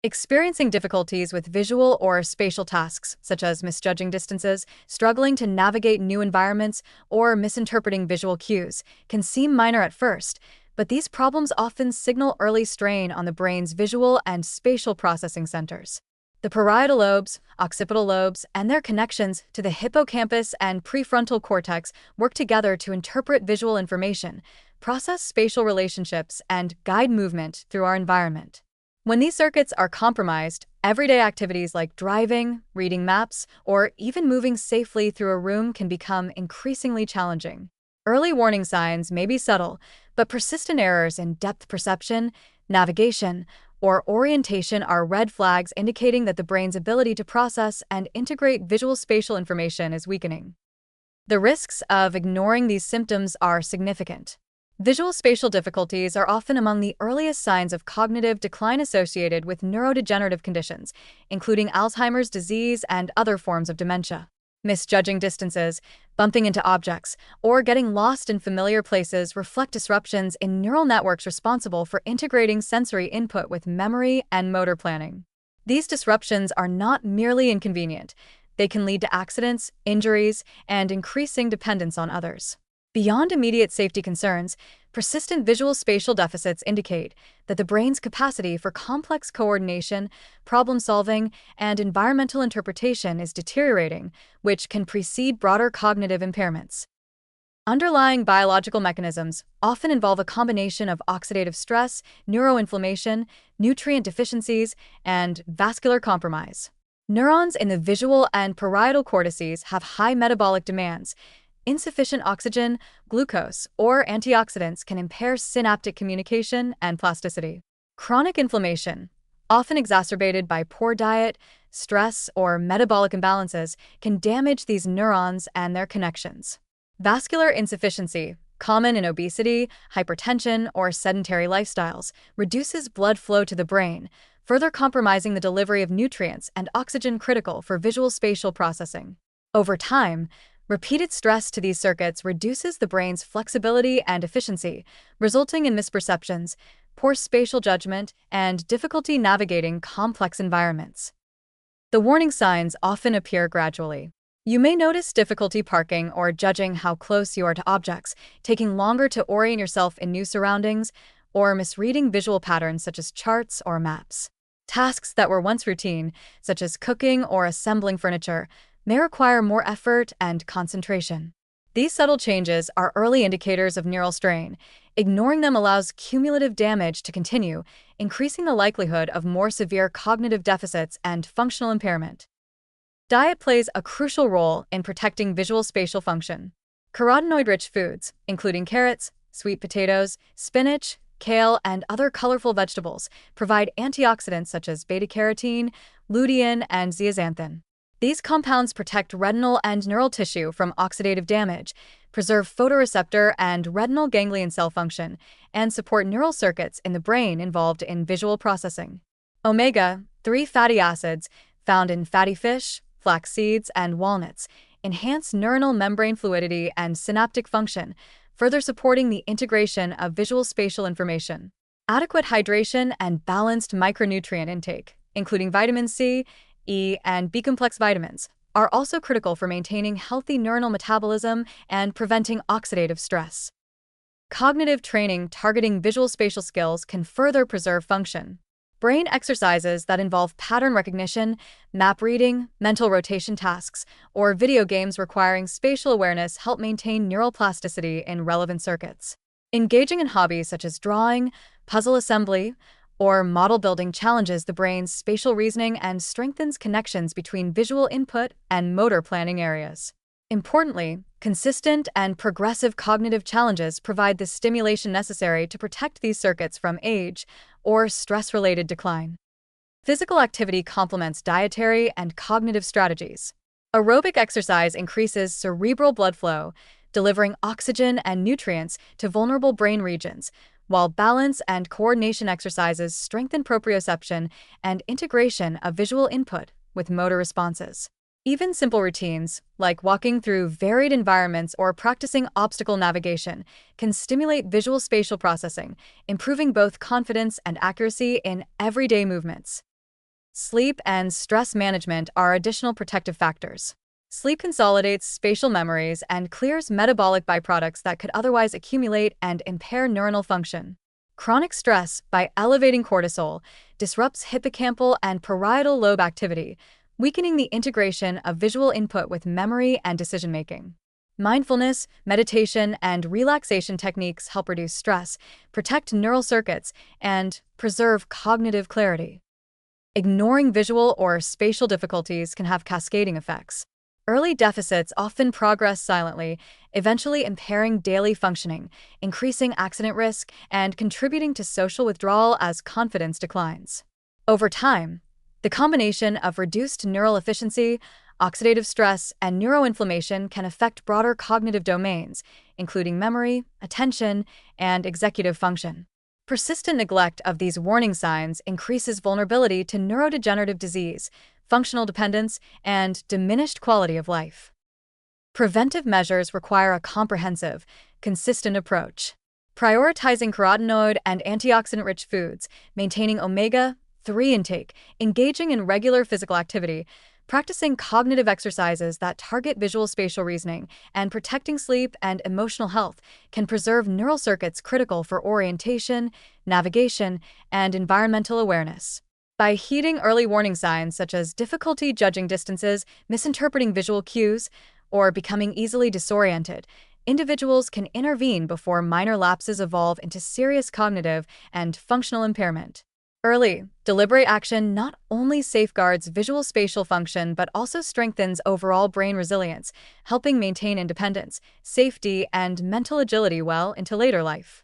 Experiencing difficulties with visual or spatial tasks, such as misjudging distances, struggling to navigate new environments, or misinterpreting visual cues, can seem minor at first, but these problems often signal early strain on the brain's visual and spatial processing centers. The parietal lobes, occipital lobes, and their connections to the hippocampus and prefrontal cortex work together to interpret visual information, process spatial relationships, and guide movement through our environment. When these circuits are compromised, everyday activities like driving, reading maps, or even moving safely through a room can become increasingly challenging. Early warning signs may be subtle, but persistent errors in depth perception, navigation, or orientation are red flags indicating that the brain's ability to process and integrate visual spatial information is weakening. The risks of ignoring these symptoms are significant. Visual spatial difficulties are often among the earliest signs of cognitive decline associated with neurodegenerative conditions, including Alzheimer's disease and other forms of dementia. Misjudging distances, bumping into objects, or getting lost in familiar places reflect disruptions in neural networks responsible for integrating sensory input with memory and motor planning. These disruptions are not merely inconvenient, they can lead to accidents, injuries, and increasing dependence on others. Beyond immediate safety concerns, persistent visual spatial deficits indicate that the brain's capacity for complex coordination, problem-solving, and environmental interpretation is deteriorating, which can precede broader cognitive impairments. Underlying biological mechanisms often involve a combination of oxidative stress, neuroinflammation, nutrient deficiencies, and vascular compromise. Neurons in the visual and parietal cortices have high metabolic demands. Insufficient oxygen, glucose, or antioxidants can impair synaptic communication and plasticity. Chronic inflammation, often exacerbated by poor diet, stress, or metabolic imbalances, can damage these neurons and their connections. Vascular insufficiency, common in obesity, hypertension, or sedentary lifestyles, reduces blood flow to the brain, further compromising the delivery of nutrients and oxygen critical for visual spatial processing. Over time, repeated stress to these circuits reduces the brain's flexibility and efficiency, resulting in misperceptions, poor spatial judgment, and difficulty navigating complex environments. The warning signs often appear gradually. You may notice difficulty parking or judging how close you are to objects, taking longer to orient yourself in new surroundings, or misreading visual patterns such as charts or maps. Tasks that were once routine, such as cooking or assembling furniture, may require more effort and concentration. These subtle changes are early indicators of neural strain. Ignoring them allows cumulative damage to continue, increasing the likelihood of more severe cognitive deficits and functional impairment. Diet plays a crucial role in protecting visual spatial function. Carotenoid-rich foods, including carrots, sweet potatoes, spinach, kale, and other colorful vegetables, provide antioxidants such as beta-carotene, lutein, and zeaxanthin. These compounds protect retinal and neural tissue from oxidative damage, preserve photoreceptor and retinal ganglion cell function, and support neural circuits in the brain involved in visual processing. Omega-3 fatty acids, found in fatty fish, flax seeds, and walnuts, enhance neuronal membrane fluidity and synaptic function, further supporting the integration of visual spatial information. Adequate hydration and balanced micronutrient intake, including vitamin C, E, and B-complex vitamins, are also critical for maintaining healthy neuronal metabolism and preventing oxidative stress. Cognitive training targeting visual spatial skills can further preserve function. Brain exercises that involve pattern recognition, map reading, mental rotation tasks, or video games requiring spatial awareness help maintain neural plasticity in relevant circuits. Engaging in hobbies such as drawing, puzzle assembly, or model building challenges the brain's spatial reasoning and strengthens connections between visual input and motor planning areas. Importantly, consistent and progressive cognitive challenges provide the stimulation necessary to protect these circuits from age or stress-related decline. Physical activity complements dietary and cognitive strategies. Aerobic exercise increases cerebral blood flow, delivering oxygen and nutrients to vulnerable brain regions, while balance and coordination exercises strengthen proprioception and integration of visual input with motor responses. Even simple routines, like walking through varied environments or practicing obstacle navigation, can stimulate visual spatial processing, improving both confidence and accuracy in everyday movements. Sleep and stress management are additional protective factors. Sleep consolidates spatial memories and clears metabolic byproducts that could otherwise accumulate and impair neuronal function. Chronic stress, by elevating cortisol, disrupts hippocampal and parietal lobe activity, weakening the integration of visual input with memory and decision-making. Mindfulness, meditation, and relaxation techniques help reduce stress, protect neural circuits, and preserve cognitive clarity. Ignoring visual or spatial difficulties can have cascading effects. Early deficits often progress silently, eventually impairing daily functioning, increasing accident risk, and contributing to social withdrawal as confidence declines. Over time, the combination of reduced neural efficiency, oxidative stress, and neuroinflammation can affect broader cognitive domains, including memory, attention, and executive function. Persistent neglect of these warning signs increases vulnerability to neurodegenerative disease, functional dependence, and diminished quality of life. Preventive measures require a comprehensive, consistent approach. Prioritizing carotenoid and antioxidant-rich foods, maintaining omega-3 intake, engaging in regular physical activity, practicing cognitive exercises that target visual spatial reasoning, and protecting sleep and emotional health can preserve neural circuits critical for orientation, navigation, and environmental awareness. By heeding early warning signs such as difficulty judging distances, misinterpreting visual cues, or becoming easily disoriented, individuals can intervene before minor lapses evolve into serious cognitive and functional impairment. Early, deliberate action not only safeguards visual spatial function but also strengthens overall brain resilience, helping maintain independence, safety, and mental agility well into later life.